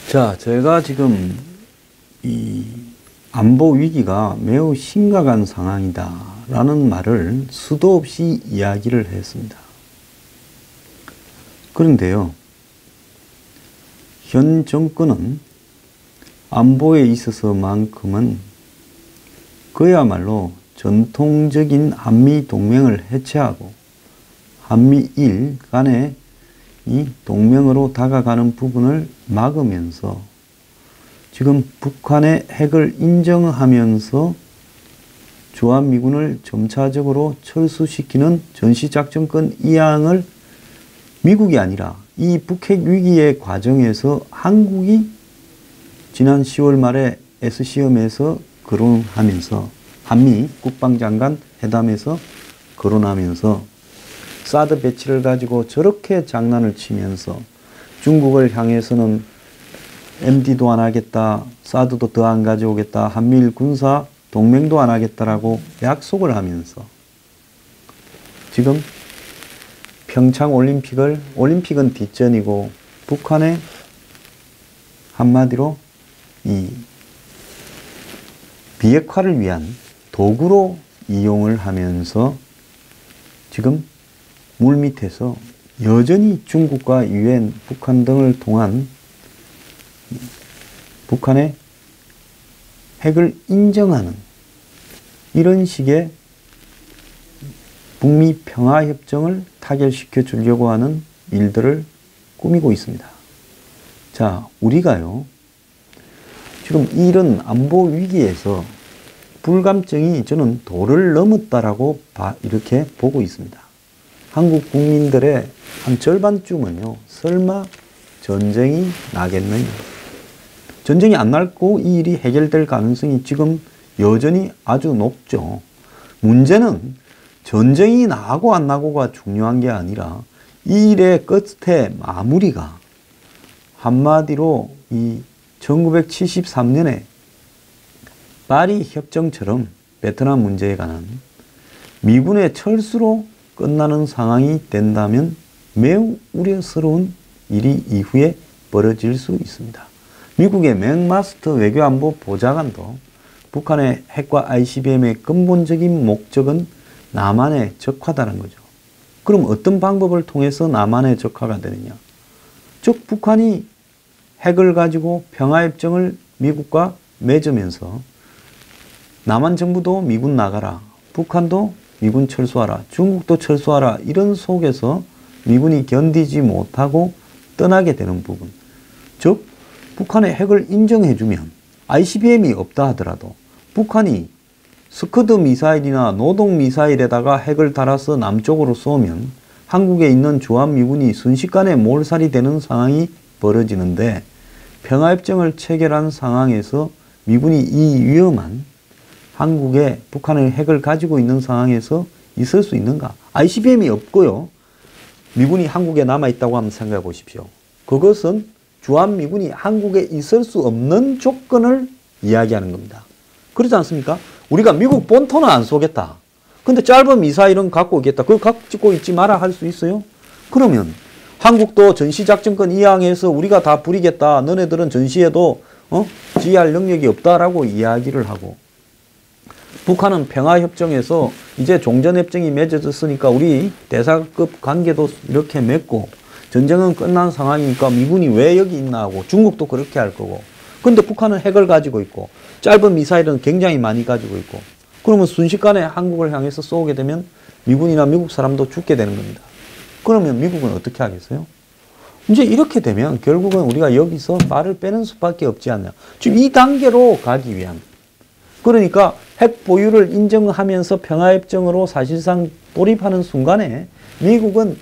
자, 제가 지금 이 안보 위기가 매우 심각한 상황이다라는 말을 수도 없이 이야기를 했습니다. 그런데요, 현 정권은 안보에 있어서만큼은 그야말로 전통적인 한미 동맹을 해체하고 한미일 간의 이 동맹으로 다가가는 부분을 막으면서 지금 북한의 핵을 인정하면서 주한미군을 점차적으로 철수시키는 전시작전권 이양을 미국이 아니라 이 북핵 위기의 과정에서 한국이 지난 10월 말에 SCM에서 거론하면서 한미 국방장관 회담에서 거론하면서 사드 배치를 가지고 저렇게 장난을 치면서 중국을 향해서는 MD도 안 하겠다, 사드도 더 안 가져오겠다, 한미일 군사 동맹도 안 하겠다라고 약속을 하면서 지금 평창 올림픽은 뒷전이고 북한의 한마디로 이 비핵화를 위한 도구로 이용을 하면서 지금 물밑에서 여전히 중국과 유엔, 북한 등을 통한 북한의 핵을 인정하는 이런 식의 북미 평화협정을 타결시켜 주려고 하는 일들을 꾸미고 있습니다. 자, 우리가요, 지금 이런 안보 위기에서 불감증이 저는 도를 넘었다라고 이렇게 보고 있습니다. 한국 국민들의 한 절반쯤은요, 설마 전쟁이 나겠느냐. 전쟁이 안 나고 이 일이 해결될 가능성이 지금 여전히 아주 높죠. 문제는 전쟁이 나고 안 나고가 중요한 게 아니라 이 일의 끝에 마무리가 한마디로 이 1973년에 파리 협정처럼 베트남 문제에 관한 미군의 철수로 끝나는 상황이 된다면 매우 우려스러운 일이 이후에 벌어질 수 있습니다. 미국의 맥마스터 외교안보 보좌관도 북한의 핵과 ICBM의 근본적인 목적은 남한에 적화다는 거죠. 그럼 어떤 방법을 통해서 남한에 적화가 되느냐? 즉 북한이 핵을 가지고 평화협정을 미국과 맺으면서 남한 정부도 미군 나가라, 북한도 미군 철수하라, 중국도 철수하라, 이런 속에서 미군이 견디지 못하고 떠나게 되는 부분. 즉 북한의 핵을 인정해주면 ICBM이 없다 하더라도 북한이 스커드 미사일이나 노동 미사일에다가 핵을 달아서 남쪽으로 쏘면 한국에 있는 주한미군이 순식간에 몰살이 되는 상황이 벌어지는데, 평화협정을 체결한 상황에서 미군이 이 위험한 한국에 북한의 핵을 가지고 있는 상황에서 있을 수 있는가? ICBM이 없고요, 미군이 한국에 남아있다고 한번 생각해 보십시오. 그것은 주한미군이 한국에 있을 수 없는 조건을 이야기하는 겁니다. 그렇지 않습니까? 우리가 미국 본토는 안 쏘겠다. 근데 짧은 미사일은 갖고 오겠다. 그거 갖고 있지 마라 할 수 있어요? 그러면 한국도 전시작전권 이항해서 우리가 다 부리겠다. 너네들은 전시해도 지휘할 능력이 없다라고 이야기를 하고, 북한은 평화협정에서 이제 종전협정이 맺어졌으니까 우리 대사급 관계도 이렇게 맺고 전쟁은 끝난 상황이니까 미군이 왜 여기 있나 하고, 중국도 그렇게 할 거고, 근데 북한은 핵을 가지고 있고 짧은 미사일은 굉장히 많이 가지고 있고, 그러면 순식간에 한국을 향해서 쏘게 되면 미군이나 미국 사람도 죽게 되는 겁니다. 그러면 미국은 어떻게 하겠어요? 이제 이렇게 되면 결국은 우리가 여기서 말을 빼는 수밖에 없지 않냐. 지금 이 단계로 가기 위한, 그러니까 핵 보유를 인정하면서 평화협정으로 사실상 돌입하는 순간에 미국은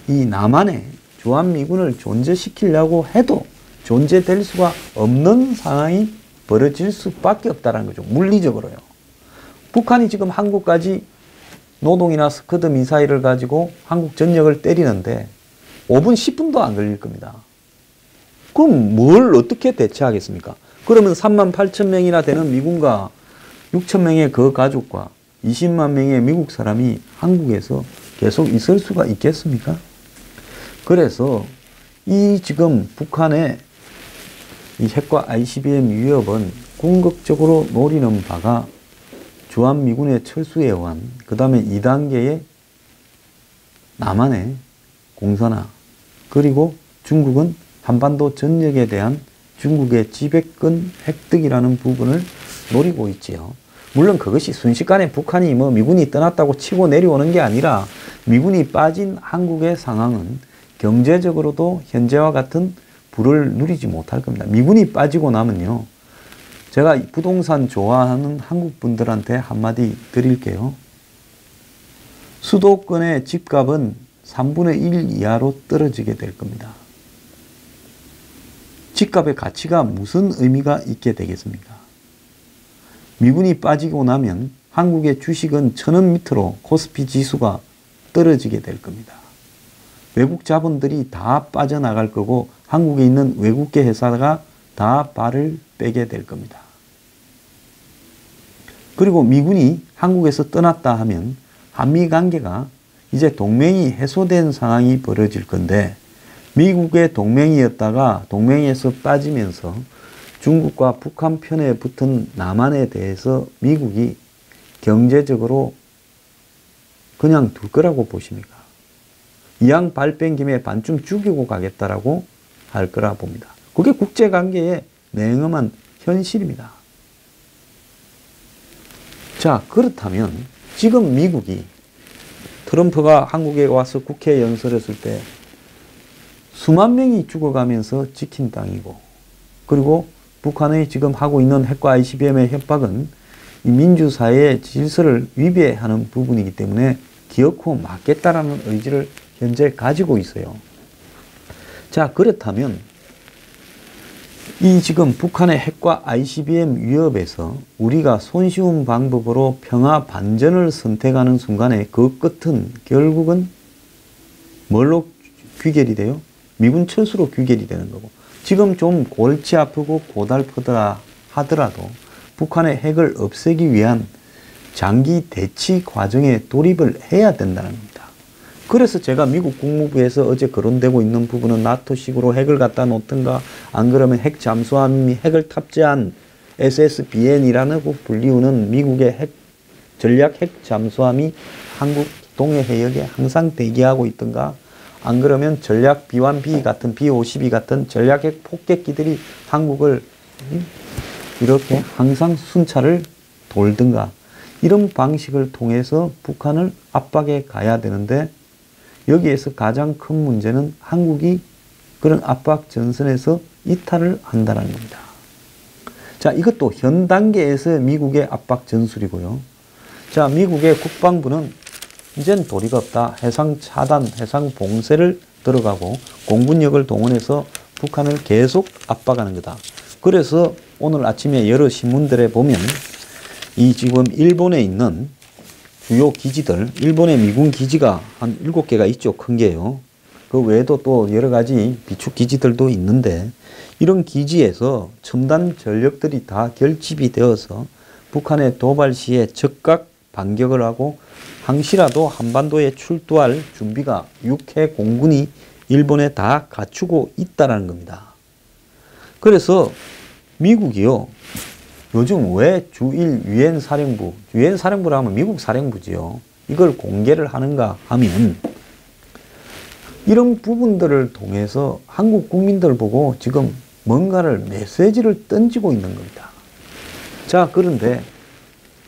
이 남한에 주한미군을 존재시키려고 해도 존재될 수가 없는 상황이 벌어질 수밖에 없다는 거죠. 물리적으로요. 북한이 지금 한국까지 노동이나 스커드 미사일을 가지고 한국 전역을 때리는데 5분, 10분도 안 걸릴 겁니다. 그럼 뭘 어떻게 대처하겠습니까? 그러면 3만 8천 명이나 되는 미군과 6천 명의 그 가족과 20만 명의 미국 사람이 한국에서 계속 있을 수가 있겠습니까? 그래서 이 지금 북한의 이 핵과 ICBM 위협은 궁극적으로 노리는 바가 주한미군의 철수에 의한 그 다음에 2단계의 남한의 공산화, 그리고 중국은 한반도 전역에 대한 중국의 지배권 획득이라는 부분을 노리고 있지요. 물론 그것이 순식간에 북한이 미군이 떠났다고 치고 내려오는 게 아니라 미군이 빠진 한국의 상황은 경제적으로도 현재와 같은 부를 누리지 못할 겁니다. 미군이 빠지고 나면요. 제가 부동산 좋아하는 한국 분들한테 한마디 드릴게요. 수도권의 집값은 3분의 1 이하로 떨어지게 될 겁니다. 집값의 가치가 무슨 의미가 있게 되겠습니까? 미군이 빠지고 나면 한국의 주식은 1000원 밑으로 코스피 지수가 떨어지게 될 겁니다. 외국 자본들이 다 빠져나갈 거고 한국에 있는 외국계 회사가 다 발을 빼게 될 겁니다. 그리고 미군이 한국에서 떠났다 하면 한미 관계가 이제 동맹이 해소된 상황이 벌어질 건데, 미국의 동맹이었다가 동맹에서 빠지면서 중국과 북한 편에 붙은 남한에 대해서 미국이 경제적으로 그냥 둘 거라고 보십니까? 이왕 발 뺀 김에 반쯤 죽이고 가겠다라고 할 거라 봅니다. 그게 국제관계의 냉엄한 현실입니다. 자, 그렇다면 지금 미국이 트럼프가 한국에 와서 국회에 연설했을 때 수만 명이 죽어가면서 지킨 땅이고, 그리고 북한이 지금 하고 있는 핵과 ICBM의 협박은 이 민주사회의 질서를 위배하는 부분이기 때문에 기어코 막겠다라는 의지를 현재 가지고 있어요. 자, 그렇다면 이 지금 북한의 핵과 ICBM 위협에서 우리가 손쉬운 방법으로 평화 반전을 선택하는 순간에 그 끝은 결국은 뭘로 귀결이 돼요? 미군 철수로 귀결이 되는 거고, 지금 좀 골치 아프고 고달프더라 하더라도 북한의 핵을 없애기 위한 장기 대치 과정에 돌입을 해야 된다는 겁니다. 그래서 제가 미국 국무부에서 어제 거론되고 있는 부분은 나토식으로 핵을 갖다 놓든가, 안 그러면 핵 잠수함이 핵을 탑재한 SSBN이라는 불리우는 미국의 전략 핵 잠수함이 한국 동해 해역에 항상 대기하고 있든가, 안 그러면 전략 B1B 같은 B-52 같은 전략 핵 폭격기들이 한국을 이렇게 항상 순찰을 돌든가, 이런 방식을 통해서 북한을 압박해 가야 되는데, 여기에서 가장 큰 문제는 한국이 그런 압박 전선에서 이탈을 한다는 겁니다. 자, 이것도 현 단계에서 미국의 압박 전술이고요. 자, 미국의 국방부는 이젠 도리가 없다. 해상 차단, 해상 봉쇄를 들어가고 공군력을 동원해서 북한을 계속 압박하는 거다. 그래서 오늘 아침에 여러 신문들에 보면 이 지금 일본에 있는 주요 기지들, 일본의 미군 기지가 한 7개가 있죠. 큰 게요. 그 외에도 또 여러 가지 비축 기지들도 있는데, 이런 기지에서 첨단 전력들이 다 결집이 되어서 북한의 도발 시에 즉각 반격을 하고 항시라도 한반도에 출두할 준비가 육해 공군이 일본에 다 갖추고 있다는 겁니다. 그래서 미국이요, 요즘 왜 주일 유엔 사령부라 하면 미국 사령부지요, 이걸 공개를 하는가 하면 이런 부분들을 통해서 한국 국민들 보고 지금 뭔가를 메시지를 던지고 있는 겁니다. 자, 그런데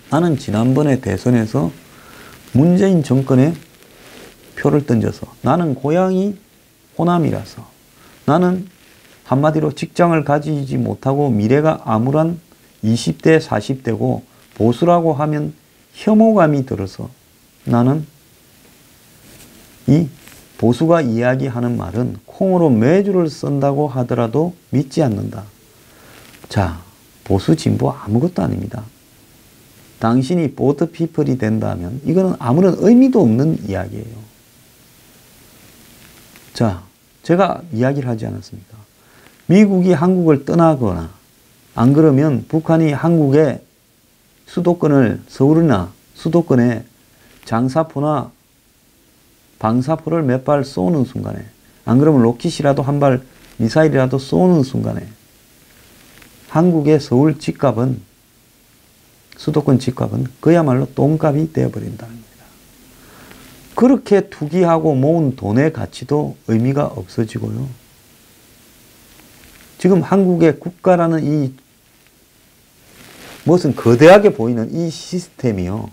나는 지난번에 대선에서 문재인 정권에 표를 던져서, 나는 고향이 호남이라서, 나는 한마디로 직장을 가지지 못하고 미래가 암울한 20대 40대고 보수라고 하면 혐오감이 들어서 나는 이 보수가 이야기하는 말은 콩으로 매주를 썬다고 하더라도 믿지 않는다. 자, 보수 진보 아무것도 아닙니다. 당신이 보드 피플이 된다면 이거는 아무런 의미도 없는 이야기예요. 자, 제가 이야기를 하지 않았습니까? 미국이 한국을 떠나거나, 안 그러면 북한이 한국의 수도권을, 서울이나 수도권에 장사포나 방사포를 몇 발 쏘는 순간에, 안 그러면 로켓이라도 한 발 미사일이라도 쏘는 순간에 한국의 서울 집값은, 수도권 집값은 그야말로 똥값이 되어버린다는 겁니다. 그렇게 투기하고 모은 돈의 가치도 의미가 없어지고요. 지금 한국의 국가라는 이 무슨 거대하게 보이는 이 시스템이요.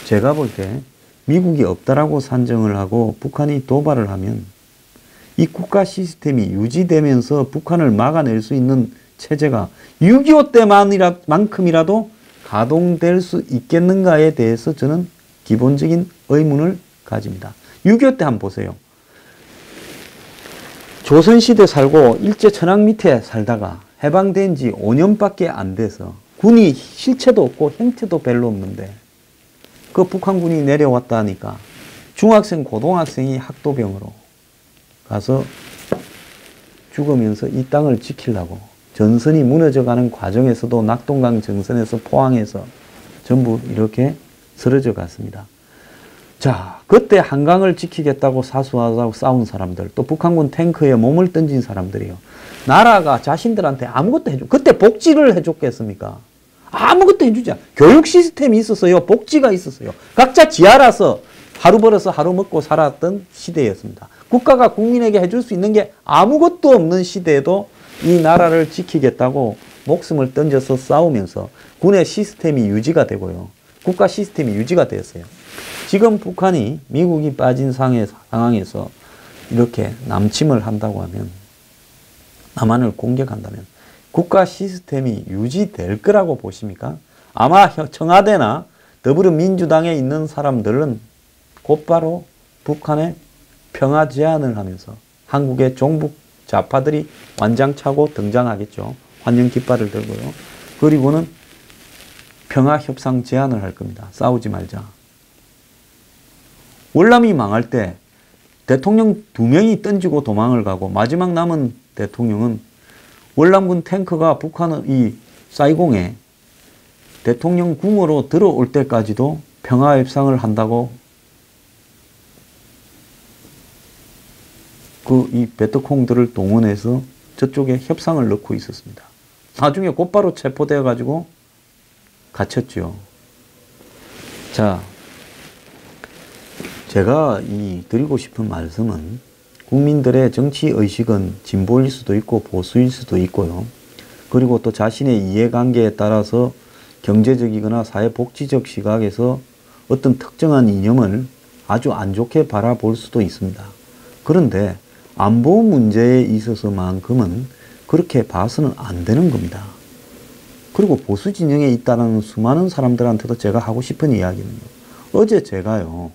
제가 볼 때 미국이 없다라고 산정을 하고 북한이 도발을 하면 이 국가 시스템이 유지되면서 북한을 막아낼 수 있는 체제가 6.25 때만큼이라도 가동될 수 있겠는가에 대해서 저는 기본적인 의문을 가집니다. 6.25 때 한번 보세요. 조선시대 살고 일제 천황 밑에 살다가 해방된 지 5년밖에 안 돼서 군이 실체도 없고 형태도 별로 없는데 그 북한군이 내려왔다니까 중학생, 고등학생이 학도병으로 가서 죽으면서 이 땅을 지키려고 전선이 무너져가는 과정에서도 낙동강 정선에서 포항에서 전부 이렇게 쓰러져 갔습니다. 자, 그때 한강을 지키겠다고 사수하고 싸운 사람들, 또 북한군 탱크에 몸을 던진 사람들이요. 나라가 자신들한테 아무것도 해줘. 그때 복지를 해줬겠습니까? 아무것도 해주지 않아. 교육 시스템이 있었어요. 복지가 있었어요. 각자 지 알아서 하루 벌어서 하루 먹고 살았던 시대였습니다. 국가가 국민에게 해줄 수 있는 게 아무것도 없는 시대에도 이 나라를 지키겠다고 목숨을 던져서 싸우면서 군의 시스템이 유지가 되고요. 국가 시스템이 유지가 되었어요. 지금 북한이 미국이 빠진 상황에서 이렇게 남침을 한다고 하면, 남한을 공격한다면 국가 시스템이 유지될 거라고 보십니까? 아마 청와대나 더불어민주당에 있는 사람들은 곧바로 북한에 평화 제안을 하면서 한국의 종북 좌파들이 완장차고 등장하겠죠. 환영 깃발을 들고요. 그리고는 평화 협상 제안을 할 겁니다. 싸우지 말자. 월남이 망할 때 대통령 2명이 던지고 도망을 가고 마지막 남은 대통령은 월남군 탱크가 북한의 이 사이공에 대통령 궁으로 들어올 때까지도 평화 협상을 한다고 이 베트콩들을 동원해서 저쪽에 협상을 넣고 있었습니다. 나중에 곧바로 체포되어 가지고 갇혔죠. 자, 제가 드리고 싶은 말씀은 국민들의 정치 의식은 진보일 수도 있고 보수일 수도 있고요. 그리고 또 자신의 이해관계에 따라서 경제적이거나 사회복지적 시각에서 어떤 특정한 이념을 아주 안 좋게 바라볼 수도 있습니다. 그런데 안보 문제에 있어서만큼은 그렇게 봐서는 안 되는 겁니다. 그리고 보수 진영에 있다는 수많은 사람들한테도 제가 하고 싶은 이야기는요. 어제 제가요.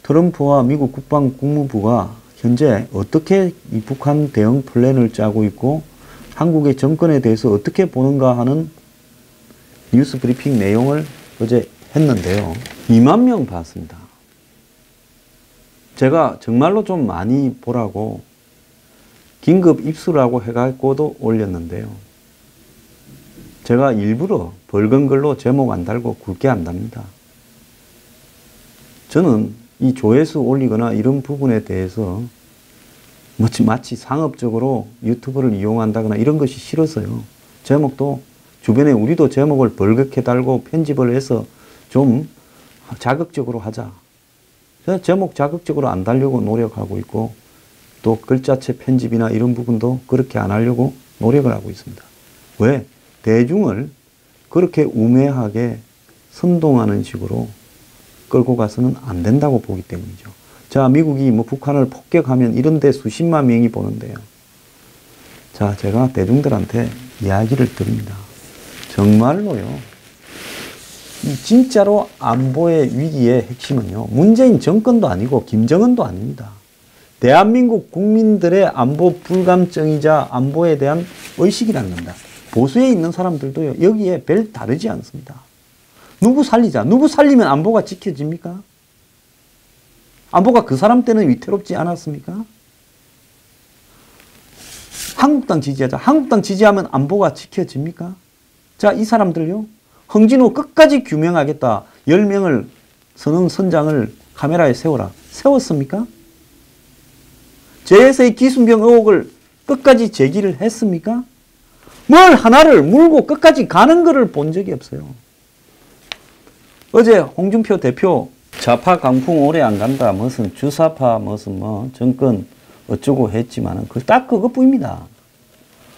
트럼프와 미국 국방국무부가 현재 어떻게 이 북한 대응 플랜을 짜고 있고 한국의 정권에 대해서 어떻게 보는가 하는 뉴스 브리핑 내용을 어제 했는데요. 2만 명 봤습니다. 제가 정말로 좀 많이 보라고 긴급 입수라고 해가지고도 올렸는데요. 제가 일부러 붉은 글로 제목 안 달고 굵게 안 답니다. 저는 이 조회수 올리거나 이런 부분에 대해서 마치 상업적으로 유튜브를 이용한다거나 이런 것이 싫어서요. 제목도 주변에 우리도 제목을 벌겋게 달고 편집을 해서 좀 자극적으로 하자. 제목 자극적으로 안 달려고 노력하고 있고 또 글자체 편집이나 이런 부분도 그렇게 안 하려고 노력을 하고 있습니다. 왜? 대중을 그렇게 우매하게 선동하는 식으로 끌고 가서는 안 된다고 보기 때문이죠. 자, 미국이 북한을 폭격하면 이런 데 수십만 명이 보는데요. 자, 제가 대중들한테 이야기를 드립니다. 정말로요. 진짜로 안보의 위기의 핵심은요. 문재인 정권도 아니고 김정은도 아닙니다. 대한민국 국민들의 안보 불감증이자 안보에 대한 의식이라는 겁니다. 보수에 있는 사람들도요. 여기에 별 다르지 않습니다. 누구 살리자. 누구 살리면 안보가 지켜집니까? 안보가 그 사람 때는 위태롭지 않았습니까? 한국당 지지하자. 한국당 지지하면 안보가 지켜집니까? 자, 이 사람들요. 홍진호 끝까지 규명하겠다. 10명을 선장을 카메라에 세워라. 세웠습니까? JSA 기순병 의혹을 끝까지 제기를 했습니까? 뭘 하나를 물고 끝까지 가는 것을 본 적이 없어요. 어제 홍준표 대표 좌파 강풍 오래 안 간다. 무슨 주사파 무슨 뭐 정권 어쩌고 했지만은 딱 그것뿐입니다.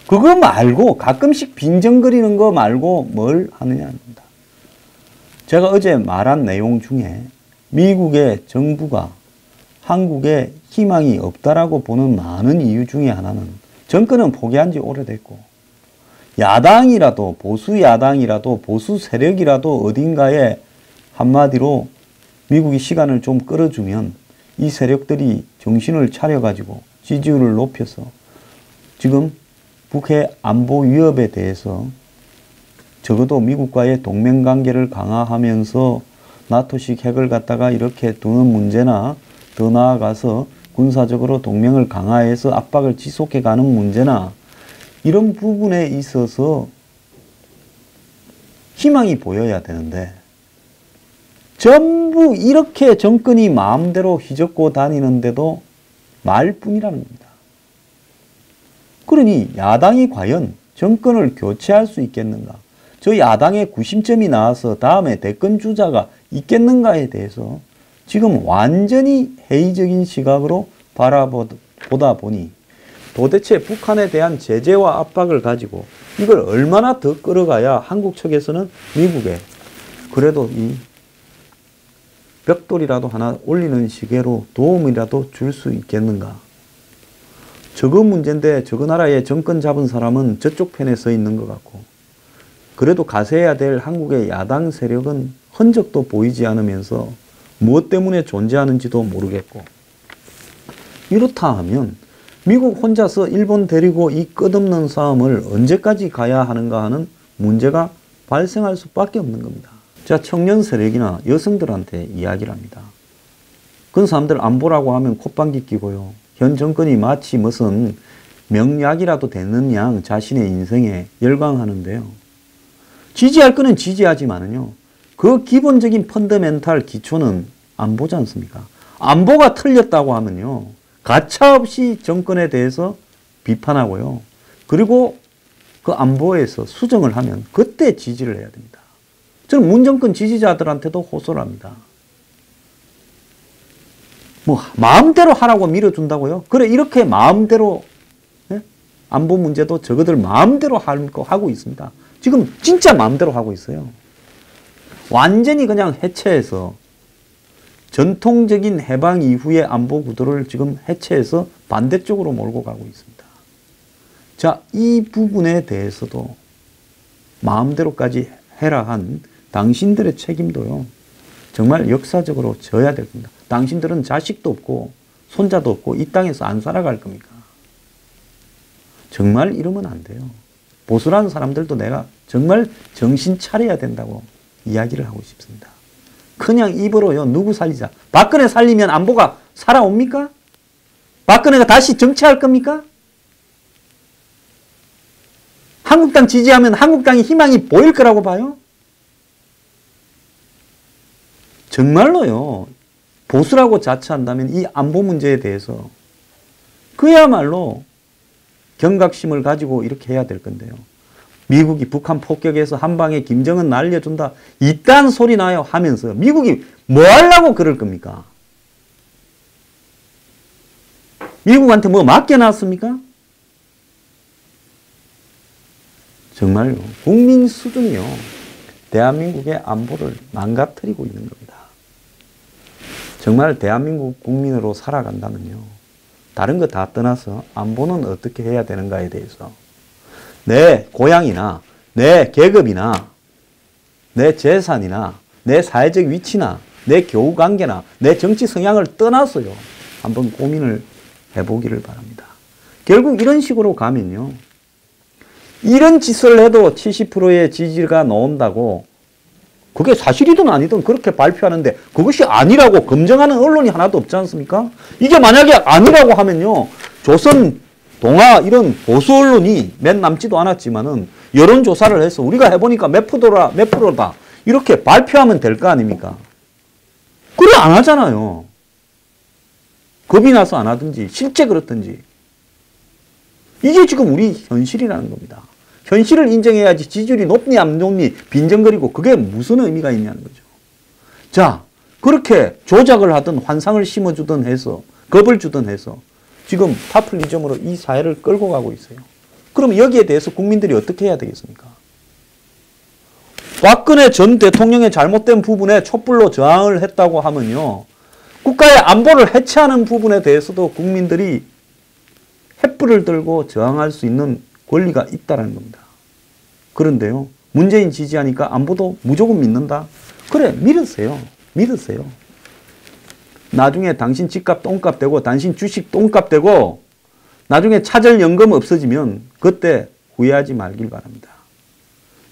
그거 말고 가끔씩 빈정거리는 거 말고 뭘 하느냐입니다. 제가 어제 말한 내용 중에 미국의 정부가 한국에 희망이 없다라고 보는 많은 이유 중에 하나는 정권은 포기한 지 오래됐고 야당이라도 보수 야당이라도 보수 세력이라도 어딘가에 한마디로 미국이 시간을 좀 끌어주면 이 세력들이 정신을 차려가지고 지지율을 높여서 지금 북해 안보 위협에 대해서 적어도 미국과의 동맹관계를 강화하면서 나토식 핵을 갖다가 이렇게 두는 문제나 더 나아가서 군사적으로 동맹을 강화해서 압박을 지속해가는 문제나 이런 부분에 있어서 희망이 보여야 되는데 전부 이렇게 정권이 마음대로 휘젓고 다니는데도 말뿐이라는 겁니다. 그러니 야당이 과연 정권을 교체할 수 있겠는가? 저 야당의 구심점이 나와서 다음에 대권 주자가 있겠는가에 대해서 지금 완전히 회의적인 시각으로 바라보다 보니 도대체 북한에 대한 제재와 압박을 가지고 이걸 얼마나 더 끌어가야 한국 측에서는 미국에 그래도 이 벽돌이라도 하나 올리는 시계로 도움이라도 줄 수 있겠는가. 저거 문제인데 저거 나라에 정권 잡은 사람은 저쪽 편에 서 있는 것 같고 그래도 가세해야 될 한국의 야당 세력은 흔적도 보이지 않으면서 무엇 때문에 존재하는지도 모르겠고 이렇다 하면 미국 혼자서 일본 데리고 이 끝없는 싸움을 언제까지 가야 하는가 하는 문제가 발생할 수밖에 없는 겁니다. 자, 청년 세력이나 여성들한테 이야기를 합니다. 그런 사람들 안보라고 하면 콧방귀 끼고요. 현 정권이 마치 무슨 명약이라도 되는 양 자신의 인생에 열광하는데요. 지지할 거는 지지하지만은요. 그 기본적인 펀더멘탈 기초는 안보지 않습니까? 안보가 틀렸다고 하면요. 가차없이 정권에 대해서 비판하고요. 그리고 그 안보에서 수정을 하면 그때 지지를 해야 됩니다. 저는 문정권 지지자들한테도 호소를 합니다. 뭐 마음대로 하라고 밀어준다고요? 그래 이렇게 마음대로 예? 안보 문제도 저거들 마음대로 하고 있습니다. 지금 진짜 마음대로 하고 있어요. 완전히 그냥 해체해서 전통적인 해방 이후의 안보 구도를 지금 해체해서 반대쪽으로 몰고 가고 있습니다. 자, 이 부분에 대해서도 마음대로까지 해라 한 당신들의 책임도요. 정말 역사적으로 져야 될 겁니다. 당신들은 자식도 없고 손자도 없고 이 땅에서 안 살아갈 겁니까? 정말 이러면 안 돼요. 보수라는 사람들도 내가 정말 정신 차려야 된다고 이야기를 하고 싶습니다. 그냥 입으로요. 누구 살리자. 박근혜 살리면 안보가 살아옵니까? 박근혜가 다시 정치할 겁니까? 한국당 지지하면 한국당이 희망이 보일 거라고 봐요? 정말로요. 보수라고 자처한다면 이 안보 문제에 대해서 그야말로 경각심을 가지고 이렇게 해야 될 건데요. 미국이 북한 폭격해서 한방에 김정은 날려준다. 이딴 소리 나요 하면서 미국이 뭐 하려고 그럴 겁니까? 미국한테 뭐 맡겨놨습니까? 정말요. 국민 수준이요. 대한민국의 안보를 망가뜨리고 있는 겁니다. 정말 대한민국 국민으로 살아간다면요. 다른 거 다 떠나서 안보는 어떻게 해야 되는가에 대해서 내 고향이나 내 계급이나 내 재산이나 내 사회적 위치나 내 교우관계나 내 정치 성향을 떠나서요. 한번 고민을 해보기를 바랍니다. 결국 이런 식으로 가면요. 이런 짓을 해도 70%의 지지가 나온다고 그게 사실이든 아니든 그렇게 발표하는데 그것이 아니라고 검증하는 언론이 하나도 없지 않습니까? 이게 만약에 아니라고 하면요. 조선, 동아 이런 보수 언론이 몇 남지도 않았지만은 여론조사를 해서 우리가 해보니까 몇 프로다 이렇게 발표하면 될 거 아닙니까? 그래 안 하잖아요. 겁이 나서 안 하든지 실제 그렇든지 이게 지금 우리 현실이라는 겁니다. 현실을 인정해야지 지지율이 높니 안 높니 빈정거리고 그게 무슨 의미가 있냐는 거죠. 자, 그렇게 조작을 하든 환상을 심어주든 해서 겁을 주든 해서 지금 파퓰리즘으로 이 사회를 끌고 가고 있어요. 그럼 여기에 대해서 국민들이 어떻게 해야 되겠습니까? 박근혜 전 대통령의 잘못된 부분에 촛불로 저항을 했다고 하면요. 국가의 안보를 해치하는 부분에 대해서도 국민들이 횃불을 들고 저항할 수 있는 권리가 있다는 겁니다. 그런데요. 문재인 지지하니까 안보도 무조건 믿는다? 그래, 믿으세요. 믿으세요. 나중에 당신 집값 똥값 되고 당신 주식 똥값 되고 나중에 차절연금 없어지면 그때 후회하지 말길 바랍니다.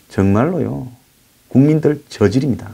정말로요. 국민들 저질입니다.